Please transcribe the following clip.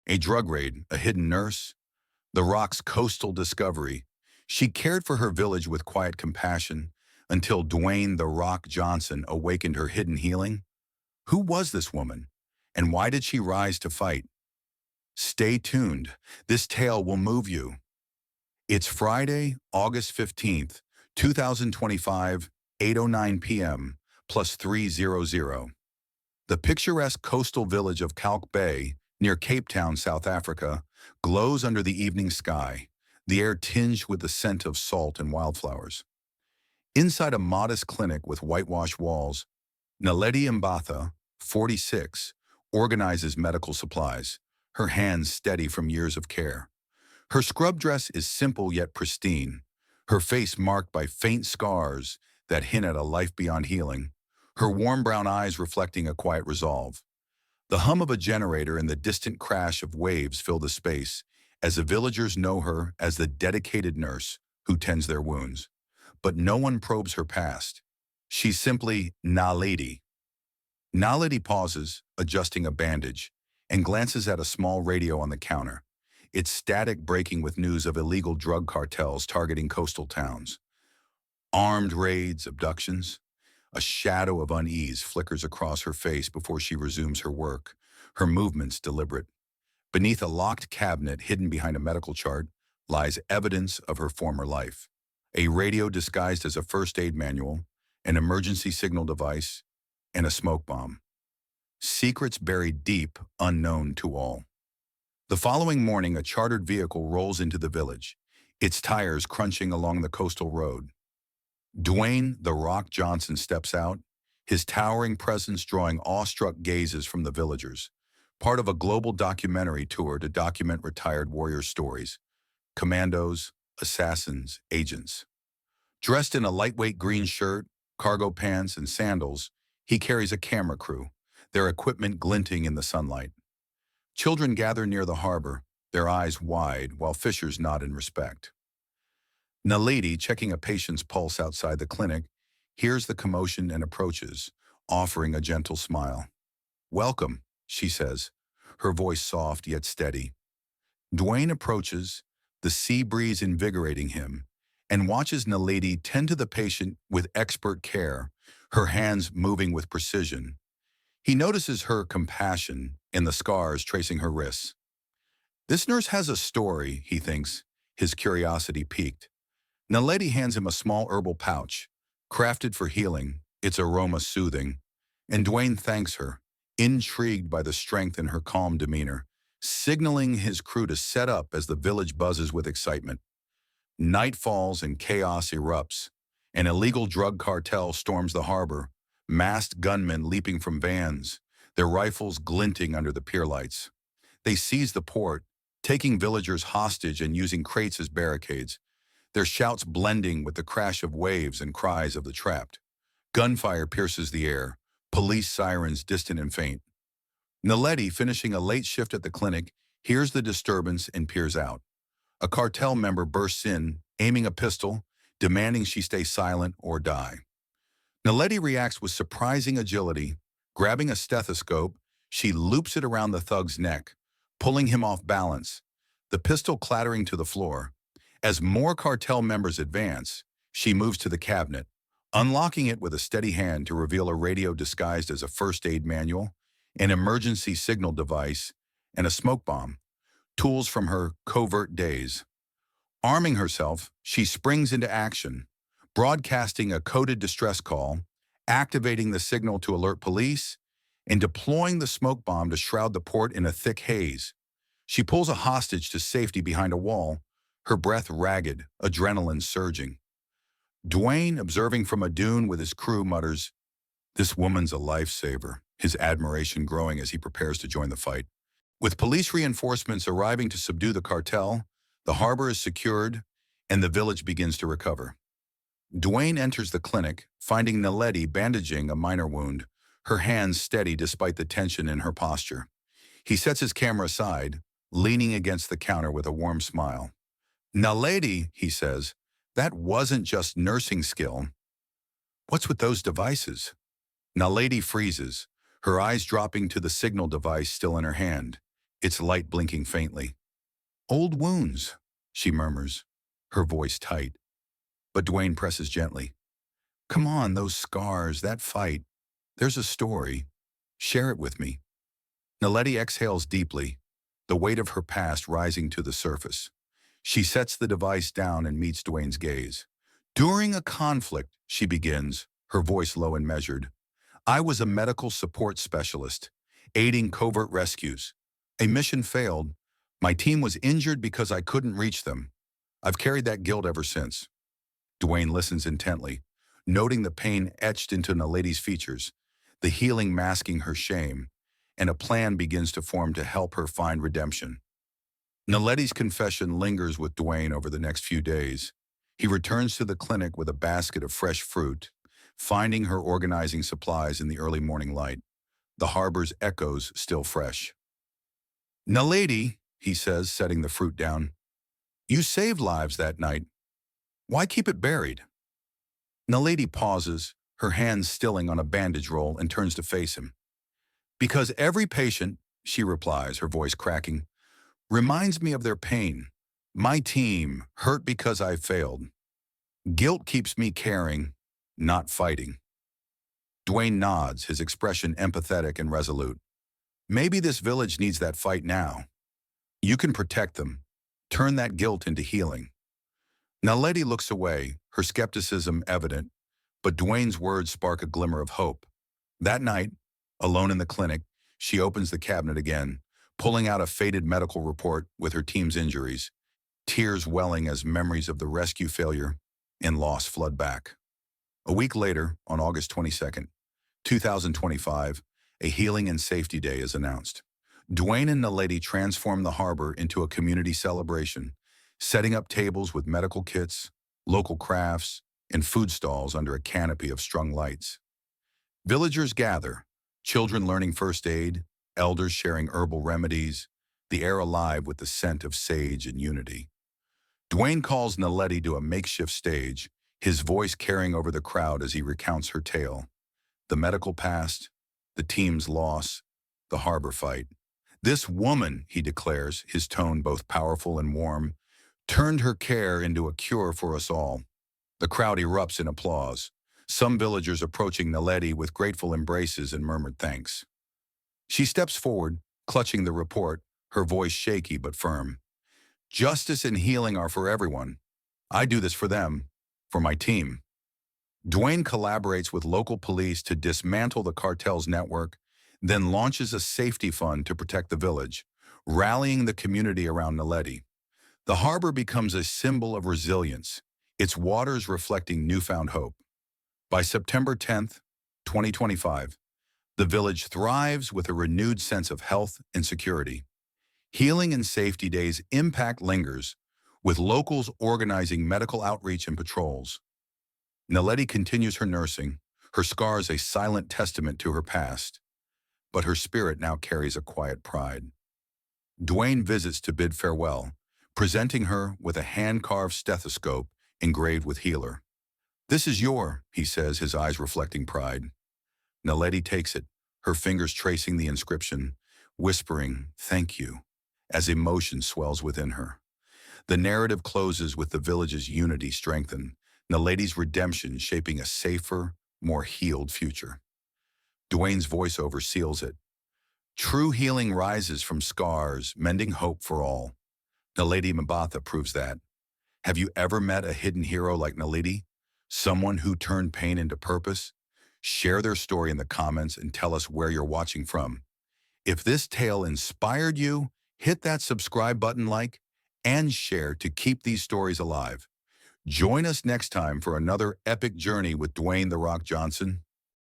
A drug raid, a hidden nurse, the Rock's coastal discovery. She cared for her village with quiet compassion until Dwayne "The Rock" Johnson awakened her hidden healing. Who was this woman? And why did she rise to fight? Stay tuned. This tale will move you. It's Friday, August 15th, 2025, 8:09 p.m., plus 300. The picturesque coastal village of Kalk Bay, near Cape Town, South Africa, glows under the evening sky, the air tinged with the scent of salt and wildflowers. Inside a modest clinic with whitewashed walls, Naledi Mbatha, 46, organizes medical supplies, her hands steady from years of care. Her scrub dress is simple yet pristine, her face marked by faint scars that hint at a life beyond healing, her warm brown eyes reflecting a quiet resolve. The hum of a generator and the distant crash of waves fill the space, as the villagers know her as the dedicated nurse who tends their wounds. But no one probes her past. She's simply Naledi. Naledi pauses, adjusting a bandage, and glances at a small radio on the counter, its static breaking with news of illegal drug cartels targeting coastal towns. Armed raids, abductions. A shadow of unease flickers across her face before she resumes her work, her movements deliberate. Beneath a locked cabinet hidden behind a medical chart lies evidence of her former life. A radio disguised as a first aid manual, an emergency signal device, and a smoke bomb. Secrets buried deep, unknown to all. The following morning, a chartered vehicle rolls into the village, its tires crunching along the coastal road. Dwayne "The Rock" Johnson steps out, his towering presence drawing awestruck gazes from the villagers, part of a global documentary tour to document retired warrior stories, commandos, assassins, agents. Dressed in a lightweight green shirt, cargo pants, and sandals, he carries a camera crew, their equipment glinting in the sunlight. Children gather near the harbor, their eyes wide, while fishers nod in respect. Naledi, checking a patient's pulse outside the clinic, hears the commotion and approaches, offering a gentle smile. "Welcome," she says, her voice soft yet steady. Dwayne approaches, the sea breeze invigorating him, and watches Naledi tend to the patient with expert care, her hands moving with precision. He notices her compassion in the scars tracing her wrists. This nurse has a story, he thinks, his curiosity piqued. Naledi hands him a small herbal pouch, crafted for healing, its aroma soothing, and Dwayne thanks her, intrigued by the strength in her calm demeanor, signaling his crew to set up as the village buzzes with excitement. Night falls and chaos erupts. An illegal drug cartel storms the harbor, masked gunmen leaping from vans, their rifles glinting under the pier lights. They seize the port, taking villagers hostage and using crates as barricades, their shouts blending with the crash of waves and cries of the trapped. Gunfire pierces the air, police sirens distant and faint. Naledi, finishing a late shift at the clinic, hears the disturbance and peers out. A cartel member bursts in, aiming a pistol, demanding she stay silent or die. Naledi reacts with surprising agility. Grabbing a stethoscope, she loops it around the thug's neck, pulling him off balance, the pistol clattering to the floor. As more cartel members advance, she moves to the cabinet, unlocking it with a steady hand to reveal a radio disguised as a first aid manual, an emergency signal device, and a smoke bomb, tools from her covert days. Arming herself, she springs into action, broadcasting a coded distress call, activating the signal to alert police, and deploying the smoke bomb to shroud the port in a thick haze. She pulls a hostage to safety behind a wall, her breath ragged, adrenaline surging. Dwayne, observing from a dune with his crew, mutters, "This woman's a lifesaver," his admiration growing as he prepares to join the fight. With police reinforcements arriving to subdue the cartel, the harbor is secured, and the village begins to recover. Dwayne enters the clinic, finding Naledi bandaging a minor wound, her hands steady despite the tension in her posture. He sets his camera aside, leaning against the counter with a warm smile. "Naledi," he says, "that wasn't just nursing skill. What's with those devices?" Naledi freezes, her eyes dropping to the signal device still in her hand. its light blinking faintly. "Old wounds," she murmurs, her voice tight. But Dwayne presses gently. "Come on, those scars, that fight. There's a story. Share it with me." Naledi exhales deeply, the weight of her past rising to the surface. She sets the device down and meets Dwayne's gaze. "During a conflict," she begins, her voice low and measured, "I was a medical support specialist, aiding covert rescues. A mission failed. My team was injured because I couldn't reach them. I've carried that guilt ever since." Dwayne listens intently, noting the pain etched into Naledi's features, the healing masking her shame, and a plan begins to form to help her find redemption. Naledi's confession lingers with Dwayne over the next few days. He returns to the clinic with a basket of fresh fruit, finding her organizing supplies in the early morning light, the harbor's echoes still fresh. "Naledi," he says, setting the fruit down, "you saved lives that night. Why keep it buried?" Naledi pauses, her hands stilling on a bandage roll, and turns to face him. "Because every patient," she replies, her voice cracking, "reminds me of their pain. My team, hurt because I failed. Guilt keeps me caring, not fighting." Dwayne nods, his expression empathetic and resolute. "Maybe this village needs that fight now. You can protect them. Turn that guilt into healing." Naledi looks away, her skepticism evident, but Dwayne's words spark a glimmer of hope. That night, alone in the clinic, she opens the cabinet again, pulling out a faded medical report with her team's injuries, tears welling as memories of the rescue failure and loss flood back. A week later, on August 22nd, 2025, a Healing and Safety Day is announced. Dwayne and Naledi transform the harbor into a community celebration, setting up tables with medical kits, local crafts, and food stalls under a canopy of strung lights. Villagers gather, children learning first aid, elders sharing herbal remedies, the air alive with the scent of sage and unity. Dwayne calls Naledi to a makeshift stage, his voice carrying over the crowd as he recounts her tale. The medical past, the team's loss, the harbor fight. "This woman," he declares, his tone both powerful and warm, "turned her care into a cure for us all." The crowd erupts in applause, some villagers approaching Naledi with grateful embraces and murmured thanks. She steps forward, clutching the report, her voice shaky but firm. "Justice and healing are for everyone. I do this for them, for my team." Dwayne collaborates with local police to dismantle the cartel's network, then launches a safety fund to protect the village, rallying the community around Naledi. The harbor becomes a symbol of resilience, its waters reflecting newfound hope. By September 10th, 2025, the village thrives with a renewed sense of health and security. Healing and Safety Day's impact lingers, with locals organizing medical outreach and patrols. Naledi continues her nursing, her scars a silent testament to her past, but her spirit now carries a quiet pride. Dwayne visits to bid farewell, presenting her with a hand-carved stethoscope engraved with healer. "This is he says, his eyes reflecting pride. Naledi takes it, her fingers tracing the inscription, whispering, "Thank you," as emotion swells within her. The narrative closes with the village's unity strengthened, Naledi's redemption shaping a safer, more healed future. Dwayne's voiceover seals it. "True healing rises from scars, mending hope for all." Naledi Mabatha proves that. Have you ever met a hidden hero like Naledi? Someone who turned pain into purpose? Share their story in the comments and tell us where you're watching from. If this tale inspired you, hit that subscribe button, and share to keep these stories alive. Join us next time for another epic journey with Dwayne "The Rock" Johnson.